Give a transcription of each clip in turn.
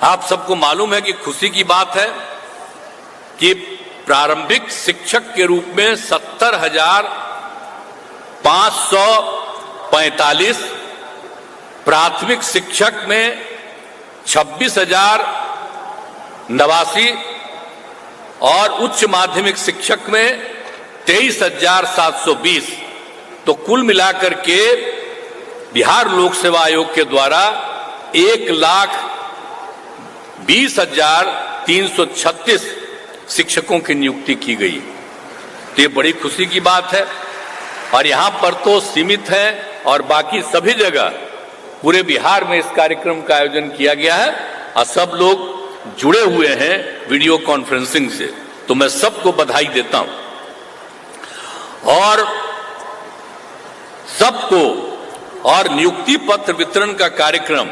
आप सबको मालूम है कि खुशी की बात है कि प्रारंभिक शिक्षक के रूप में 70,545, प्राथमिक शिक्षक में 26,089 और उच्च माध्यमिक शिक्षक में 23,720। तो कुल मिलाकर के बिहार लोक सेवा आयोग के द्वारा 1,20,336 शिक्षकों की नियुक्ति की गई। तो ये बड़ी खुशी की बात है। और यहां पर तो सीमित है और बाकी सभी जगह पूरे बिहार में इस कार्यक्रम का आयोजन किया गया है और सब लोग जुड़े हुए हैं वीडियो कॉन्फ्रेंसिंग से। तो मैं सबको बधाई देता हूं और सबको। और नियुक्ति पत्र वितरण का कार्यक्रम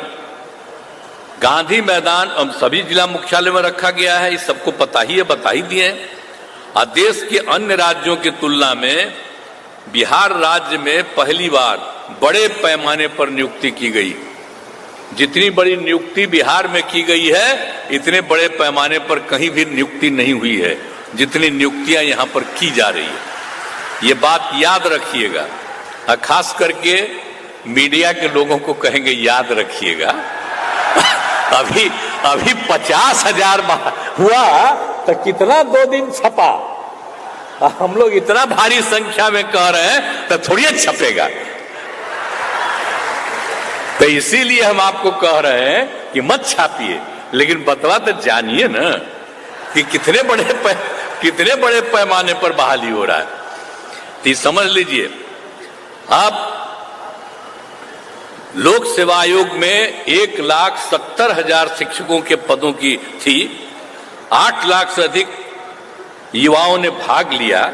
गांधी मैदान सभी जिला मुख्यालय में रखा गया है। इस सबको पता ही है, बता ही दिए। और देश के अन्य राज्यों की तुलना में बिहार राज्य में पहली बार बड़े पैमाने पर नियुक्ति की गई। जितनी बड़ी नियुक्ति बिहार में की गई है इतने बड़े पैमाने पर कहीं भी नियुक्ति नहीं हुई है जितनी नियुक्तियां यहां पर की जा रही है। ये बात याद रखिएगा। खास करके मीडिया के लोगों को कहेंगे याद रखिएगा। अभी 50,000 हुआ तो कितना 2 दिन छपा। हम लोग इतना भारी संख्या में कह रहे हैं तो थोड़ी छपेगा। तो इसीलिए हम आपको कह रहे हैं कि मत छापिए, लेकिन बतवा तो जानिए ना कि कितने बड़े पैमाने पर बहाली हो रहा है। तो समझ लीजिए, अब लोक सेवा आयोग में 1,70,000 शिक्षकों के पदों की थी। 8 लाख से अधिक युवाओं ने भाग लिया,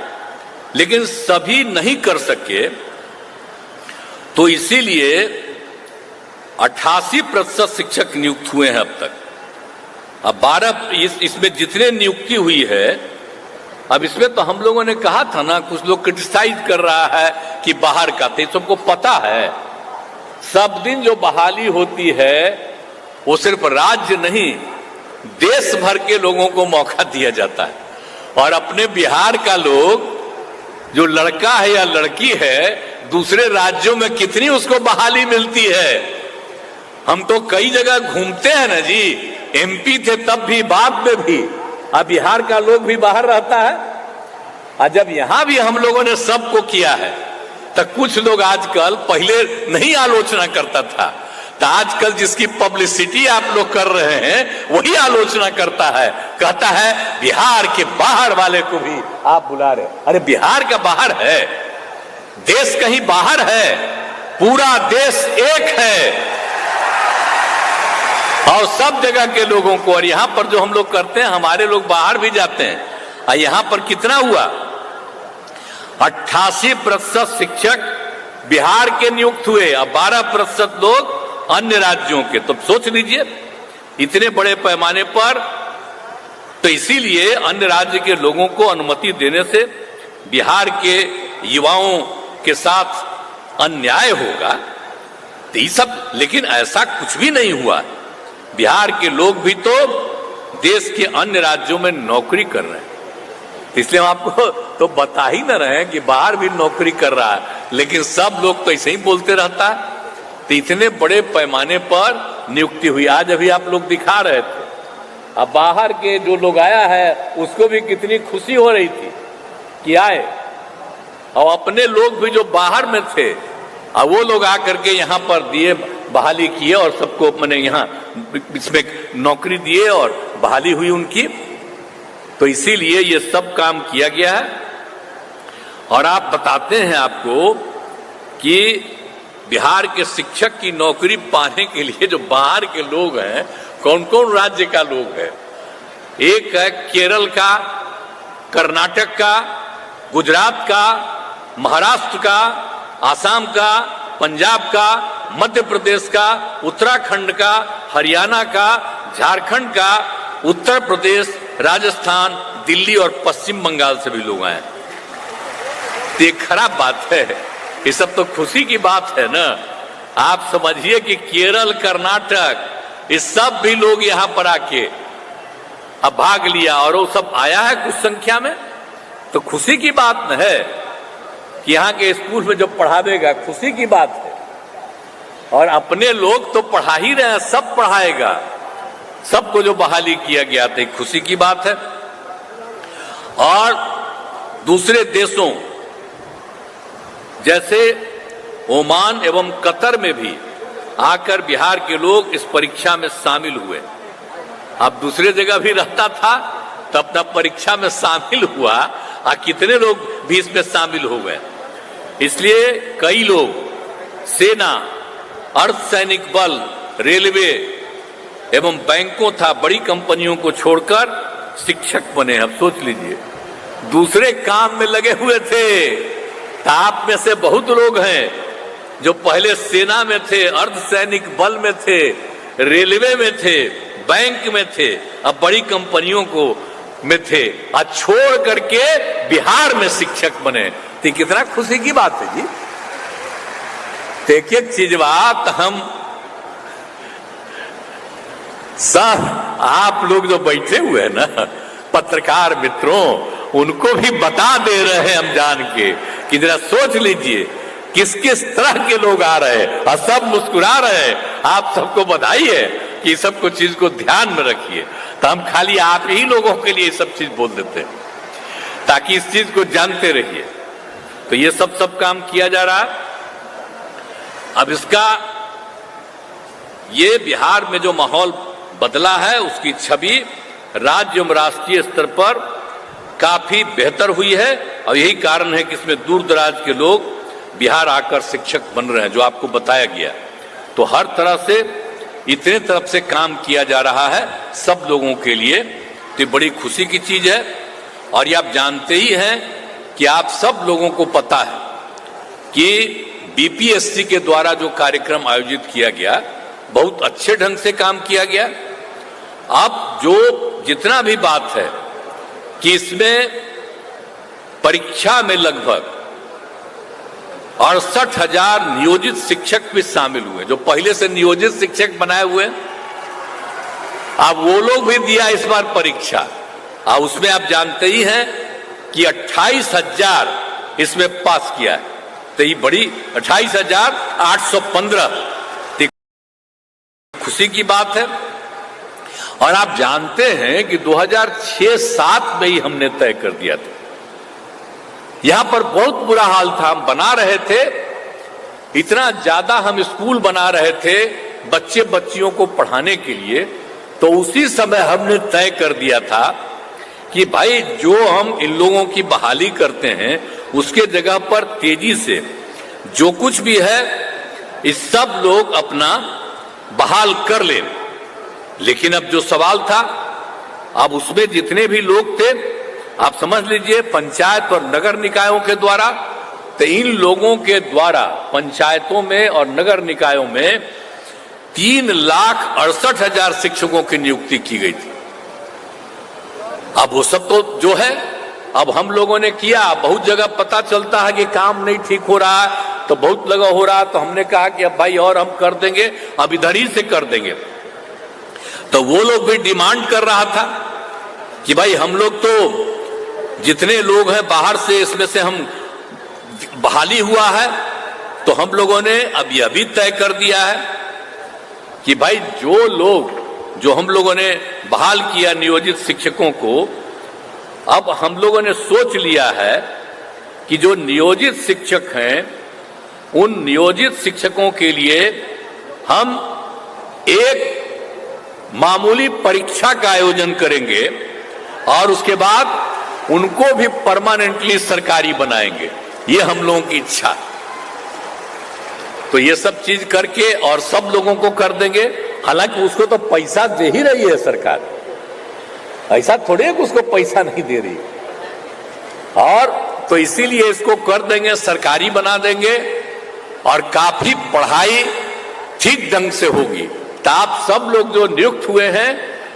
लेकिन सभी नहीं कर सके। तो इसीलिए 88% शिक्षक नियुक्त हुए हैं अब तक। अब 12 इसमें जितने नियुक्ति हुई है, अब इसमें तो हम लोगों ने कहा था ना, कुछ लोग क्रिटिसाइज कर रहा है कि बाहर का, तो सबको पता है सब दिन जो बहाली होती है वो सिर्फ राज्य नहीं देश भर के लोगों को मौका दिया जाता है। और अपने बिहार का लोग जो लड़का है या लड़की है दूसरे राज्यों में कितनी उसको बहाली मिलती है। हम तो कई जगह घूमते हैं ना जी, एमपी थे तब भी, बाद में भी। अब बिहार का लोग भी बाहर रहता है। और जब यहां भी हम लोगों ने सबको किया है तो कुछ लोग आजकल, पहले नहीं आलोचना करता था, तो आजकल जिसकी पब्लिसिटी आप लोग कर रहे हैं वही आलोचना करता है, कहता है बिहार के बाहर वाले को भी आप बुला रहे। अरे बिहार का बाहर है, देश कहीं बाहर है, पूरा देश एक है और सब जगह के लोगों को। और यहां पर जो हम लोग करते हैं, हमारे लोग बाहर भी जाते हैं। और यहां पर कितना हुआ, 88% शिक्षक बिहार के नियुक्त हुए और 12% लोग अन्य राज्यों के। तो सोच लीजिए इतने बड़े पैमाने पर। तो इसीलिए अन्य राज्य के लोगों को अनुमति देने से बिहार के युवाओं के साथ अन्याय होगा। तो ये सब, लेकिन ऐसा कुछ भी नहीं हुआ। बिहार के लोग भी तो देश के अन्य राज्यों में नौकरी कर रहे हैं। इसलिए हम आपको तो बता ही न रहे हैं कि बाहर भी नौकरी कर रहा है, लेकिन सब लोग तो ऐसे ही बोलते रहता है। तो इतने बड़े पैमाने पर नियुक्ति हुई। आज अभी आप लोग दिखा रहे थे, अब बाहर के जो लोग आया है उसको भी कितनी खुशी हो रही थी कि आए। और अपने लोग भी जो बाहर में थे और वो लोग आकर के यहाँ पर दिए, बहाली किए और सबको मैंने यहाँ इसमें नौकरी दिए और बहाली हुई उनकी। तो इसीलिए ये सब काम किया गया है। और आप बताते हैं आपको कि बिहार के शिक्षक की नौकरी पाने के लिए जो बाहर के लोग हैं, कौन कौन राज्य का लोग है। एक है केरल का, कर्नाटक का, गुजरात का, महाराष्ट्र का, आसाम का, पंजाब का, मध्य प्रदेश का, उत्तराखंड का, हरियाणा का, झारखंड का, उत्तर प्रदेश, राजस्थान, दिल्ली और पश्चिम बंगाल से भी लोग आए। ये खराब बात है, ये सब तो खुशी की बात है ना। आप समझिए कि केरल, कर्नाटक ये सब भी लोग यहां पर आके अब भाग लिया और वो सब आया है कुछ संख्या में, तो खुशी की बात न है कि यहाँ के स्कूल में जो पढ़ावेगा, खुशी की बात है। और अपने लोग तो पढ़ा ही रहे हैं, सब पढ़ाएगा, सबको जो बहाली किया गया था, खुशी की बात है। और दूसरे देशों जैसे ओमान एवं कतर में भी आकर बिहार के लोग इस परीक्षा में शामिल हुए। अब दूसरे जगह भी रहता था तो अपना परीक्षा में शामिल हुआ, और कितने लोग भी इसमें शामिल हो गए। इसलिए कई लोग सेना, अर्धसैनिक बल, रेलवे एवं बैंकों था बड़ी कंपनियों को छोड़कर शिक्षक बने। अब सोच लीजिए, दूसरे काम में लगे हुए थे। तो आप में से बहुत लोग हैं जो पहले सेना में थे, अर्धसैनिक बल में थे, रेलवे में थे, बैंक में थे, अब बड़ी कंपनियों को में थे, और छोड़ करके बिहार में शिक्षक बने। तो कितना खुशी की बात है जी। एक एक चीज बात हम सब आप लोग जो बैठे हुए हैं ना, पत्रकार मित्रों, उनको भी बता दे रहे हैं हम जान के कि जरा सोच लीजिए किस किस तरह के लोग आ रहे हैं, और सब मुस्कुरा रहे हैं। आप सबको बधाई है कि सब कुछ चीज को ध्यान में रखिए। तो हम खाली आप ही लोगों के लिए सब चीज बोल देते हैं ताकि इस चीज को जानते रहिए। तो ये सब काम किया जा रहा है। अब इसका ये बिहार में जो माहौल बदला है, उसकी छवि राज्य एवं राष्ट्रीय स्तर पर काफी बेहतर हुई है, और यही कारण है कि इसमें दूर दराज के लोग बिहार आकर शिक्षक बन रहे हैं, जो आपको बताया गया। तो हर तरह से इतने तरफ से काम किया जा रहा है सब लोगों के लिए, तो बड़ी खुशी की चीज है। और ये आप जानते ही हैं कि आप सब लोगों को पता है कि बीपीएससी के द्वारा जो कार्यक्रम आयोजित किया गया, बहुत अच्छे ढंग से काम किया गया। अब जो जितना भी बात है कि इसमें परीक्षा में लगभग 68,000 नियोजित शिक्षक भी शामिल हुए, जो पहले से नियोजित शिक्षक बनाए हुए। अब वो लोग भी दिया इस बार परीक्षा, और उसमें आप जानते ही हैं कि 28,000 इसमें पास किया है। तो ये बड़ी 28,815 खुशी की बात है। और आप जानते हैं कि 2006-07 में ही हमने तय कर दिया था। यहां पर बहुत बुरा हाल था, हम बना रहे थे, इतना ज्यादा हम स्कूल बना रहे थे बच्चे बच्चियों को पढ़ाने के लिए। तो उसी समय हमने तय कर दिया था कि भाई जो हम इन लोगों की बहाली करते हैं, उसके जगह पर तेजी से जो कुछ भी है इस सब लोग अपना बहाल कर ले। लेकिन अब जो सवाल था, अब उसमें जितने भी लोग थे, आप समझ लीजिए पंचायत और नगर निकायों के द्वारा, तो इन लोगों के द्वारा पंचायतों में और नगर निकायों में 3,68,000 शिक्षकों की नियुक्ति की गई थी। अब वो सब तो जो है अब हम लोगों ने किया। बहुत जगह पता चलता है कि काम नहीं ठीक हो रहा है, तो बहुत लगा हो रहा है, तो हमने कहा कि अब भाई और हम कर देंगे, अब इधर ही से कर देंगे। तो वो लोग भी डिमांड कर रहा था कि भाई हम लोग तो जितने लोग हैं बाहर से, इसमें से हम बहाली हुआ है, तो हम लोगों ने अब यह भी तय कर दिया है कि भाई जो लोग जो हम लोगों ने बहाल किया नियोजित शिक्षकों को, अब हम लोगों ने सोच लिया है कि जो नियोजित शिक्षक हैं, उन नियोजित शिक्षकों के लिए हम एक मामूली परीक्षा का आयोजन करेंगे, और उसके बाद उनको भी परमानेंटली सरकारी बनाएंगे। ये हम लोगों की इच्छा। तो ये सब चीज करके और सब लोगों को कर देंगे। हालांकि उसको तो पैसा दे ही रही है सरकार, ऐसा थोड़ी है कि उसको पैसा नहीं दे रही। और तो इसीलिए इसको कर देंगे, सरकारी बना देंगे, और काफी पढ़ाई ठीक ढंग से होगी। तो आप सब लोग जो नियुक्त हुए हैं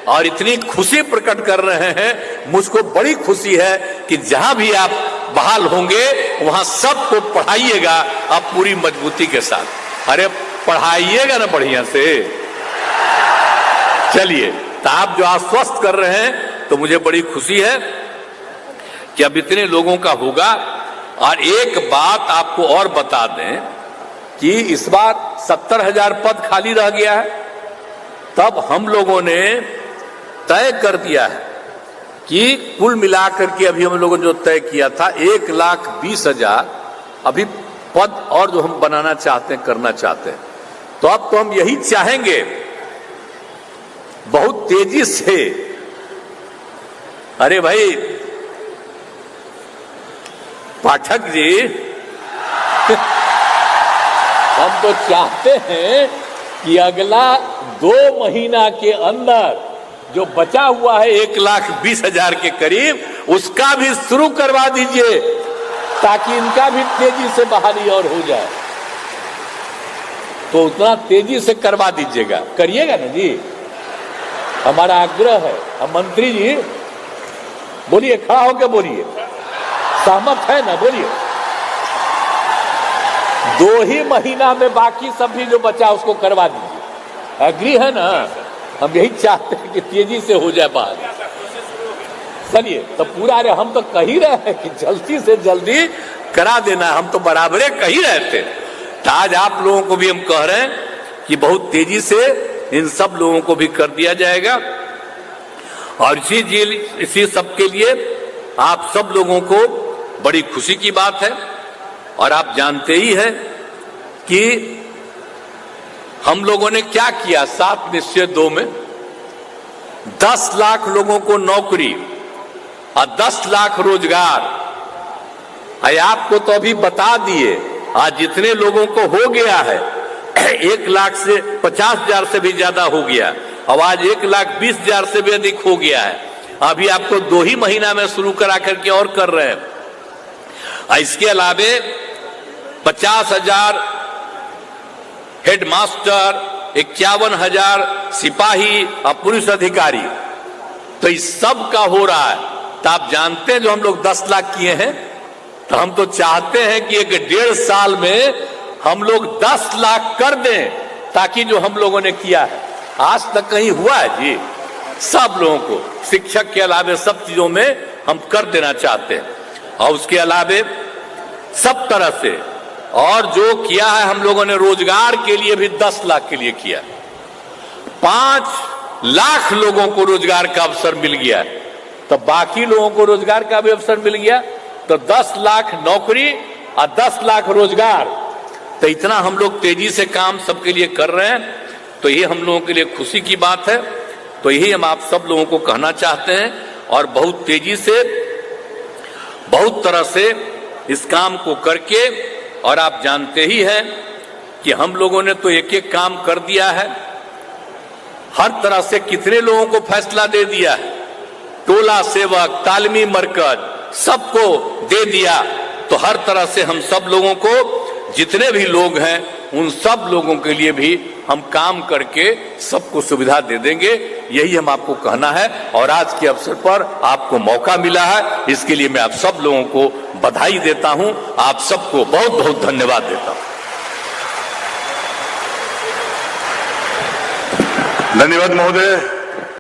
और इतनी खुशी प्रकट कर रहे हैं, मुझको बड़ी खुशी है कि जहां भी आप बहाल होंगे वहां सबको पढ़ाइएगा आप पूरी मजबूती के साथ। अरे पढ़ाइएगा ना बढ़िया से। चलिए, तो आप जो आश्वस्त कर रहे हैं तो मुझे बड़ी खुशी है कि अब इतने लोगों का होगा। और एक बात आपको और बता दें कि इस बार 70,000 पद खाली रह गया है। तब हम लोगों ने तय कर दिया है कि कुल मिलाकर के अभी हम लोगों ने जो तय किया था 1,20,000 अभी पद और जो हम बनाना चाहते हैं, करना चाहते हैं। तो अब तो हम यही चाहेंगे बहुत तेजी से। अरे भाई पाठक जी हम तो चाहते हैं कि अगला 2 महीना के अंदर जो बचा हुआ है 1,20,000 के करीब, उसका भी शुरू करवा दीजिए ताकि इनका भी तेजी से बहाली और हो जाए। तो उतना तेजी से करवा दीजिएगा, करिएगा ना जी, हमारा आग्रह है। अब मंत्री जी बोलिए, खड़ा होकर बोलिए, सहमत है ना, बोलिए। 2 ही महीना में बाकी सब भी जो बचा उसको करवा दीजिए, एग्री है ना? हम यही चाहते हैं कि तेजी से हो जाए बात। चलिए, तो पूरा रे हम तो कह ही रहे हैं कि जल्दी से जल्दी करा देना, हम तो बराबरे कह ही रहे थे। तो आज आप लोगों को भी हम कह रहे हैं कि बहुत तेजी से इन सब लोगों को भी कर दिया जाएगा। और इसी सब के लिए आप सब लोगों को बड़ी खुशी की बात है। और आप जानते ही हैं कि हम लोगों ने क्या किया 7 निश्चय 2 में 10 लाख लोगों को नौकरी और 10 लाख रोजगार। आपको तो अभी बता दिए, आज जितने लोगों को हो गया है 1,50,000 से भी ज्यादा हो गया, अब आज 1,20,000 से भी अधिक हो गया है। अभी आपको 2 ही महीना में शुरू करा करके और कर रहे हैं। इसके अलावे 50,000 हेडमास्टर, 51,000 सिपाही और पुलिस अधिकारी, तो इस सब का हो रहा है। तो आप जानते हैं जो हम लोग 10 लाख किए हैं, तो हम तो चाहते हैं कि 1.5 साल में हम लोग 10 लाख कर दें, ताकि जो हम लोगों ने किया है आज तक कहीं हुआ है जी, सब लोगों को शिक्षक के अलावे सब चीजों में हम कर देना चाहते हैं। और उसके अलावे सब तरह से और जो किया है हम लोगों ने रोजगार के लिए भी 10 लाख के लिए किया, 5 लाख लोगों को रोजगार का अवसर मिल गया, तो बाकी लोगों को रोजगार का भी अवसर मिल गया। तो 10 लाख नौकरी और 10 लाख रोजगार, तो इतना हम लोग तेजी से काम सबके लिए कर रहे हैं। तो ये हम लोगों के लिए खुशी की बात है। तो यही हम आप सब लोगों को कहना चाहते हैं और बहुत तेजी से बहुत तरह से इस काम को करके, और आप जानते ही हैं कि हम लोगों ने तो एक एक काम कर दिया है, हर तरह से कितने लोगों को फैसला दे दिया है, टोला सेवक, तालीमी मरकज सबको दे दिया। तो हर तरह से हम सब लोगों को, जितने भी लोग हैं उन सब लोगों के लिए भी हम काम करके सबको सुविधा दे देंगे, यही हम आपको कहना है। और आज के अवसर पर आपको मौका मिला है, इसके लिए मैं आप सब लोगों को बधाई देता हूं, आप सबको बहुत बहुत धन्यवाद देता हूं। धन्यवाद महोदय।